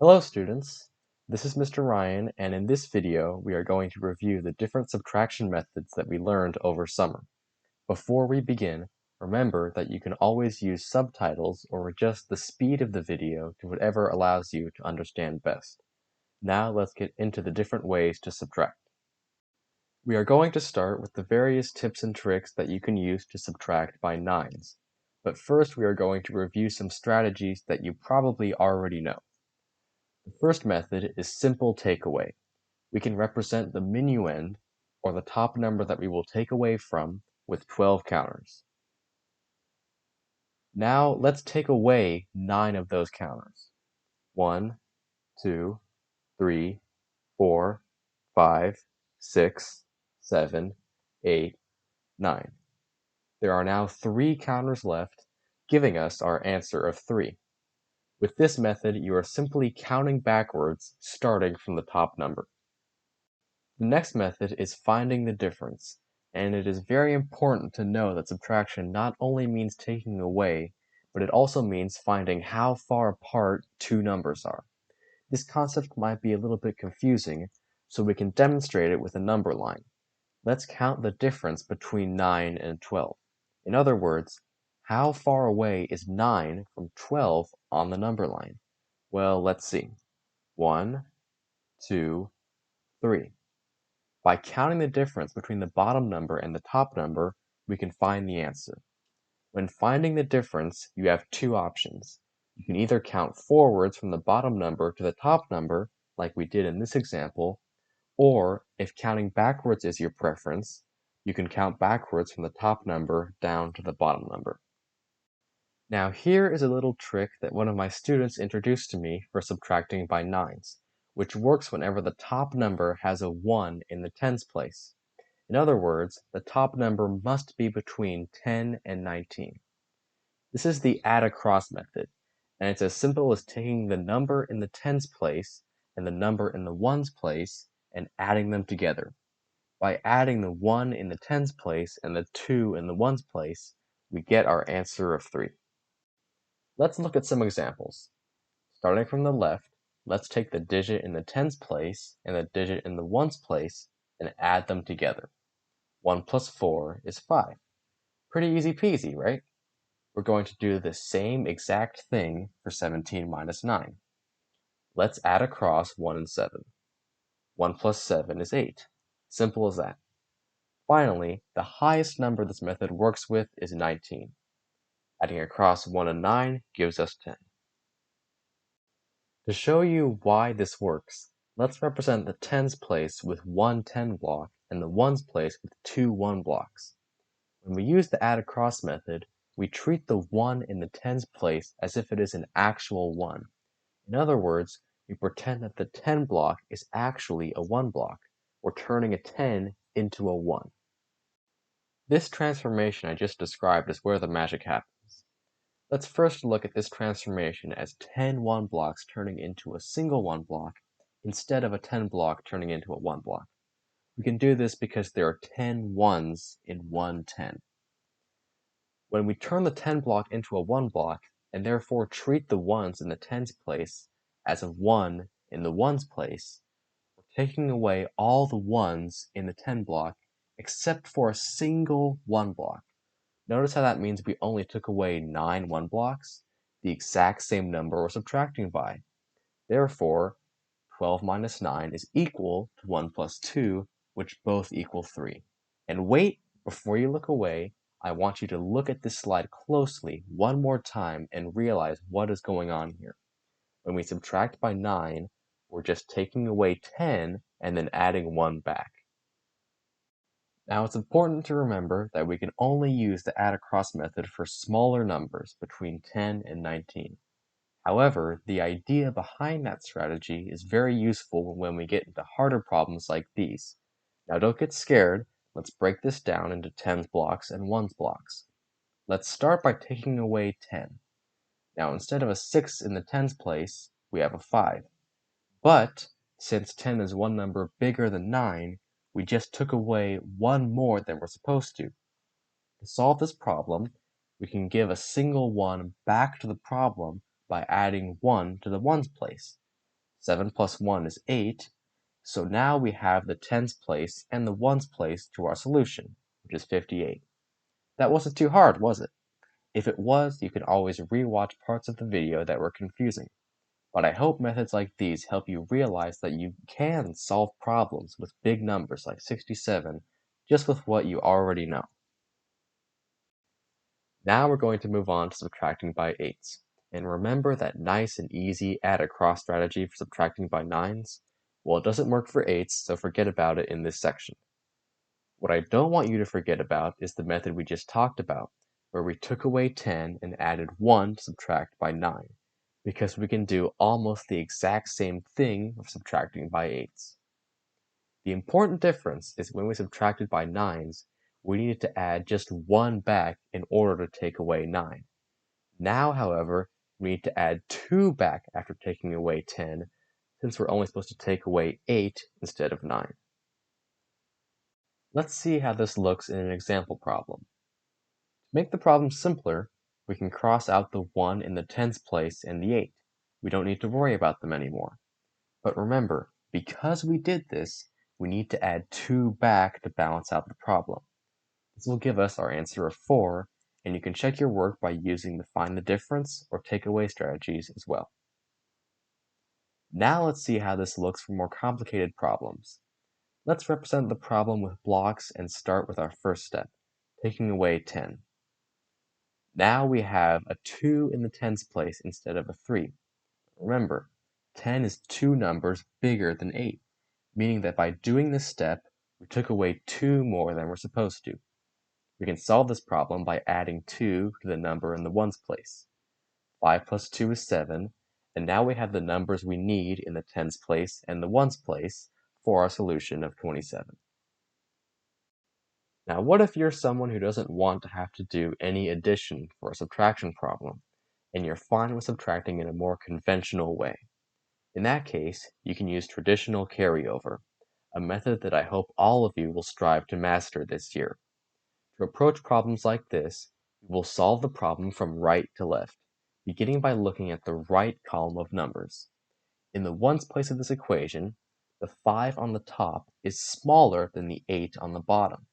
Hello students, this is Mr. Ryan, and in this video we are going to review the different subtraction methods that we learned over summer. Before we begin, remember that you can always use subtitles or adjust the speed of the video to whatever allows you to understand best. Now let's get into the different ways to subtract. We are going to start with the various tips and tricks that you can use to subtract by nines. But first we are going to review some strategies that you probably already know. The first method is simple takeaway. We can represent the minuend, or the top number that we will take away from, with 12 counters. Now let's take away 9 of those counters. 1, 2, 3, 4, 5, 6, 7, 8, 9. There are now 3 counters left, giving us our answer of 3. With this method, you are simply counting backwards, starting from the top number. The next method is finding the difference, and it is very important to know that subtraction not only means taking away, but it also means finding how far apart two numbers are. This concept might be a little bit confusing, so we can demonstrate it with a number line. Let's count the difference between 9 and 12. In other words, how far away is 9 from 12 on the number line? Well, let's see. 1, 2, 3. By counting the difference between the bottom number and the top number, we can find the answer. When finding the difference, you have two options. You can either count forwards from the bottom number to the top number, like we did in this example, or if counting backwards is your preference, you can count backwards from the top number down to the bottom number. Now here is a little trick that one of my students introduced to me for subtracting by nines, which works whenever the top number has a 1 in the tens place. In other words, the top number must be between 10 and 19. This is the add across method, and it's as simple as taking the number in the tens place and the number in the ones place and adding them together. By adding the 1 in the tens place and the 2 in the ones place, we get our answer of 3. Let's look at some examples. Starting from the left, let's take the digit in the tens place and the digit in the ones place and add them together. 1 plus 4 is 5. Pretty easy peasy, right? We're going to do the same exact thing for 17 minus 9. Let's add across 1 and 7. 1 plus 7 is 8. Simple as that. Finally, the highest number this method works with is 19. Adding across 1 and 9 gives us 10. To show you why this works, let's represent the tens place with one 10 block and the ones place with two 1 blocks. When we use the add across method, we treat the 1 in the tens place as if it is an actual 1. In other words, we pretend that the 10 block is actually a 1 block. We're turning a 10 into a 1. This transformation I just described is where the magic happens. Let's first look at this transformation as 10 1 blocks turning into a single 1 block instead of a 10 block turning into a 1 block. We can do this because there are 10 ones in one 10. When we turn the 10 block into a 1 block, and therefore treat the ones in the tens place as a 1 in the ones place, we're taking away all the ones in the 10 block except for a single 1 block. Notice how that means we only took away 9 1 blocks, the exact same number we're subtracting by. Therefore, 12 minus 9 is equal to 1 plus 2, which both equal 3. And wait, before you look away, I want you to look at this slide closely one more time and realize what is going on here. When we subtract by 9, we're just taking away 10 and then adding 1 back. Now it's important to remember that we can only use the add across method for smaller numbers between 10 and 19. However, the idea behind that strategy is very useful when we get into harder problems like these. Now don't get scared, let's break this down into tens blocks and ones blocks. Let's start by taking away 10. Now instead of a 6 in the tens place, we have a 5. But, since 10 is one number bigger than 9, we just took away one more than we're supposed to. To solve this problem, we can give a single 1 back to the problem by adding 1 to the ones place. 7 plus 1 is 8, so now we have the tens place and the ones place to our solution, which is 58. That wasn't too hard, was it? If it was, you can always re-watch parts of the video that were confusing. But I hope methods like these help you realize that you can solve problems with big numbers like 67 just with what you already know. Now we're going to move on to subtracting by 8s. And remember that nice and easy add across strategy for subtracting by 9s? Well, it doesn't work for 8s, so forget about it in this section. What I don't want you to forget about is the method we just talked about, where we took away 10 and added 1 to subtract by 9, because we can do almost the exact same thing of subtracting by 8s. The important difference is when we subtracted by 9s, we needed to add just 1 back in order to take away 9. Now, however, we need to add 2 back after taking away 10, since we're only supposed to take away 8 instead of 9. Let's see how this looks in an example problem. To make the problem simpler, we can cross out the 1 in the tens place and the 8. We don't need to worry about them anymore. But remember, because we did this, we need to add 2 back to balance out the problem. This will give us our answer of 4, and you can check your work by using the find the difference or take away strategies as well. Now let's see how this looks for more complicated problems. Let's represent the problem with blocks and start with our first step, taking away 10. Now we have a 2 in the tens place instead of a 3. Remember, 10 is two numbers bigger than 8, meaning that by doing this step, we took away 2 more than we're supposed to. We can solve this problem by adding 2 to the number in the ones place. 5 plus 2 is 7, and now we have the numbers we need in the tens place and the ones place for our solution of 27. Now, what if you're someone who doesn't want to have to do any addition for a subtraction problem, and you're fine with subtracting in a more conventional way? In that case, you can use traditional carryover, a method that I hope all of you will strive to master this year. To approach problems like this, we will solve the problem from right to left, beginning by looking at the right column of numbers. In the ones place of this equation, the 5 on the top is smaller than the 8 on the bottom.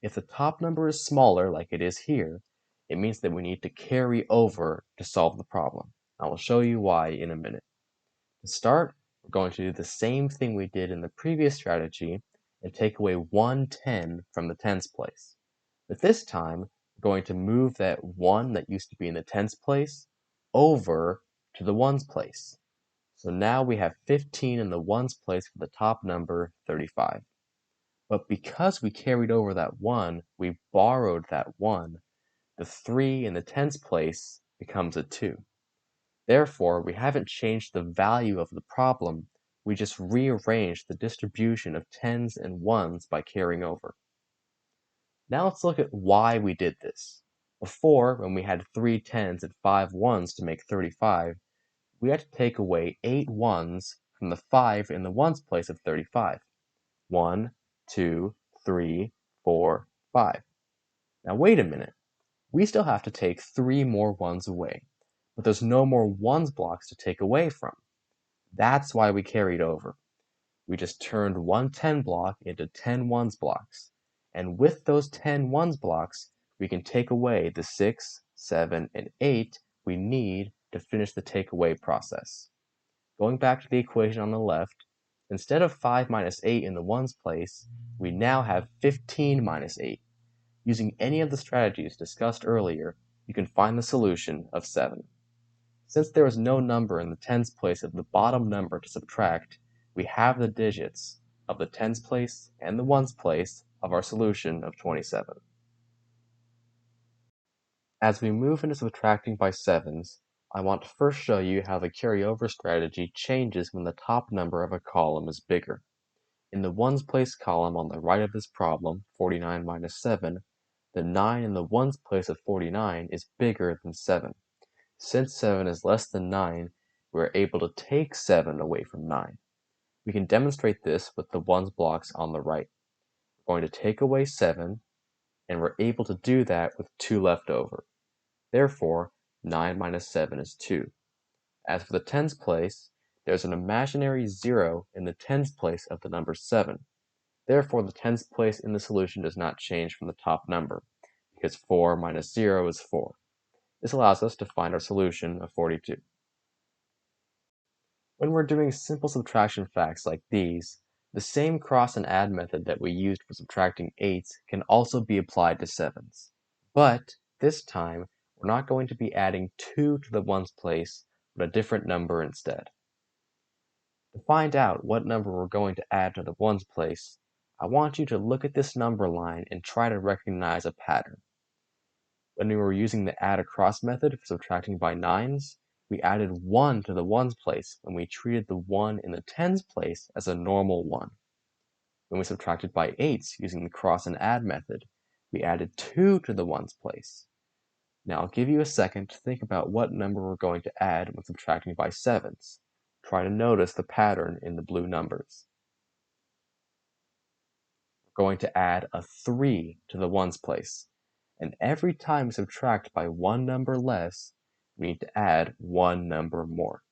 If the top number is smaller, like it is here, it means that we need to carry over to solve the problem. I will show you why in a minute. To start, we're going to do the same thing we did in the previous strategy and take away 110 from the tens place. But this time, we're going to move that 1 that used to be in the tens place over to the ones place. So now we have 15 in the ones place for the top number, 35. But because we carried over that 1, we borrowed that 1, the 3 in the tens place becomes a 2. Therefore, we haven't changed the value of the problem, we just rearranged the distribution of tens and ones by carrying over. Now let's look at why we did this. Before, when we had 3 tens and 5 ones to make 35, we had to take away 8 ones from the 5 in the ones place of 35. 1, 2, 3, 4, 5. Now wait a minute. We still have to take 3 more ones away, but there's no more ones blocks to take away from. That's why we carried over. We just turned one 10 block into 10 ones blocks, and with those 10 ones blocks, we can take away the 6, 7, and 8 we need to finish the takeaway process. Going back to the equation on the left, instead of 5 minus 8 in the ones place, we now have 15 minus 8. Using any of the strategies discussed earlier, you can find the solution of 7. Since there is no number in the tens place of the bottom number to subtract, we have the digits of the tens place and the ones place of our solution of 27. As we move into subtracting by 7s, I want to first show you how the carryover strategy changes when the top number of a column is bigger. In the ones place column on the right of this problem, 49 minus 7, the 9 in the ones place of 49 is bigger than 7. Since 7 is less than 9, we are able to take 7 away from 9. We can demonstrate this with the ones blocks on the right. We're going to take away 7, and we're able to do that with 2 left over. Therefore, 9 minus 7 is 2. As for the tens place, there's an imaginary 0 in the tens place of the number 7. Therefore, the tens place in the solution does not change from the top number, because 4 minus 0 is 4. This allows us to find our solution of 42. When we're doing simple subtraction facts like these, the same cross and add method that we used for subtracting 8s can also be applied to 7s. But this time, we're not going to be adding 2 to the ones place, but a different number instead. To find out what number we're going to add to the ones place, I want you to look at this number line and try to recognize a pattern. When we were using the add across method for subtracting by 9s, we added 1 to the ones place when we treated the 1 in the tens place as a normal 1. When we subtracted by 8s using the cross and add method, we added 2 to the ones place. Now I'll give you a second to think about what number we're going to add when subtracting by 7s. Try to notice the pattern in the blue numbers. We're going to add a 3 to the ones place. And every time we subtract by one number less, we need to add one number more.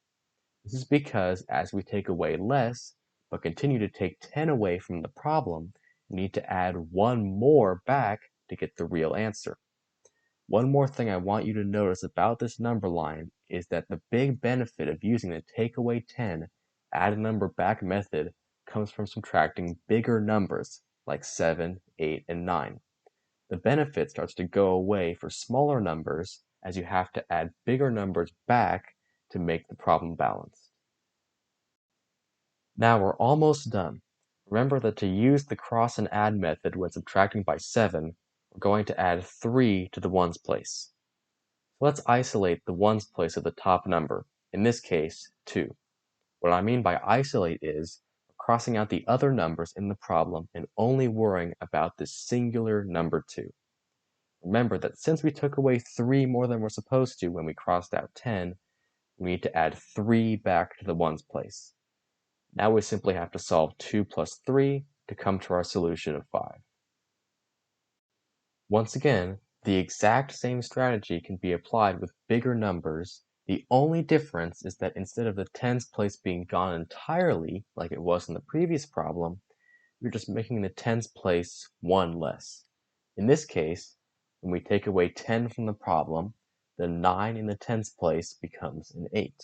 This is because as we take away less, but continue to take 10 away from the problem, we need to add one more back to get the real answer. One more thing I want you to notice about this number line is that the big benefit of using the take away 10, add a number back method comes from subtracting bigger numbers like 7, 8, and 9. The benefit starts to go away for smaller numbers as you have to add bigger numbers back to make the problem balanced. Now we're almost done. Remember that to use the cross and add method when subtracting by 7, we're going to add 3 to the ones place. So let's isolate the ones place of the top number, in this case 2. What I mean by isolate is crossing out the other numbers in the problem and only worrying about this singular number 2. Remember that since we took away 3 more than we're supposed to when we crossed out 10, we need to add 3 back to the ones place. Now we simply have to solve 2 plus 3 to come to our solution of 5. Once again, the exact same strategy can be applied with bigger numbers. The only difference is that instead of the tens place being gone entirely, like it was in the previous problem, we're just making the tens place 1 less. In this case, when we take away 10 from the problem, the 9 in the tens place becomes an 8.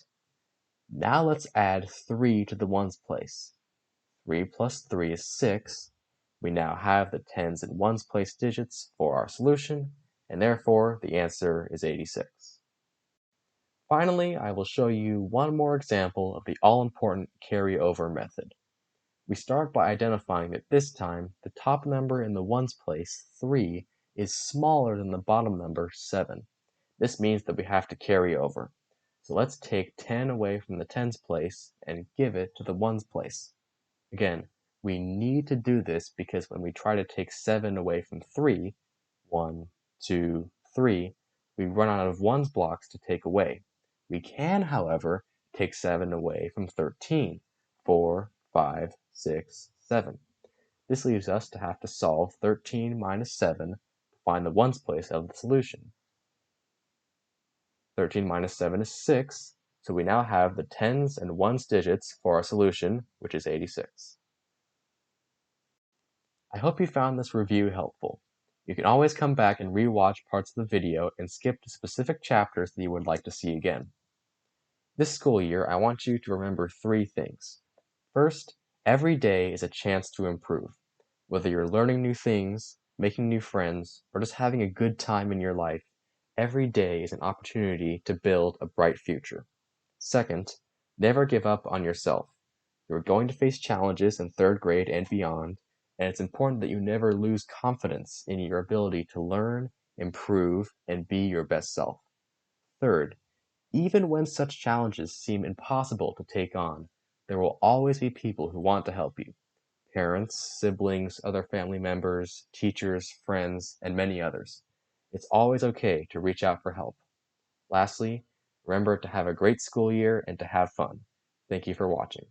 Now let's add 3 to the ones place. 3 plus 3 is 6. We now have the tens and ones place digits for our solution, and therefore the answer is 86. Finally, I will show you one more example of the all-important carryover method. We start by identifying that this time, the top number in the ones place, 3, is smaller than the bottom number, 7. This means that we have to carry over. So let's take 10 away from the tens place and give it to the ones place. Again, we need to do this because when we try to take 7 away from 3, 1, 2, 3, we run out of ones blocks to take away. We can, however, take 7 away from 13, 4, 5, 6, 7. This leaves us to have to solve 13 minus 7 to find the ones place of the solution. 13 minus 7 is 6, so we now have the tens and ones digits for our solution, which is 86. I hope you found this review helpful. You can always come back and re-watch parts of the video and skip to specific chapters that you would like to see again. This school year, I want you to remember 3 things. First, every day is a chance to improve. Whether you're learning new things, making new friends, or just having a good time in your life, every day is an opportunity to build a bright future. Second, never give up on yourself. You're going to face challenges in 3rd grade and beyond, and it's important that you never lose confidence in your ability to learn, improve, and be your best self. Third, even when such challenges seem impossible to take on, there will always be people who want to help you. Parents, siblings, other family members, teachers, friends, and many others. It's always okay to reach out for help. Lastly, remember to have a great school year and to have fun. Thank you for watching.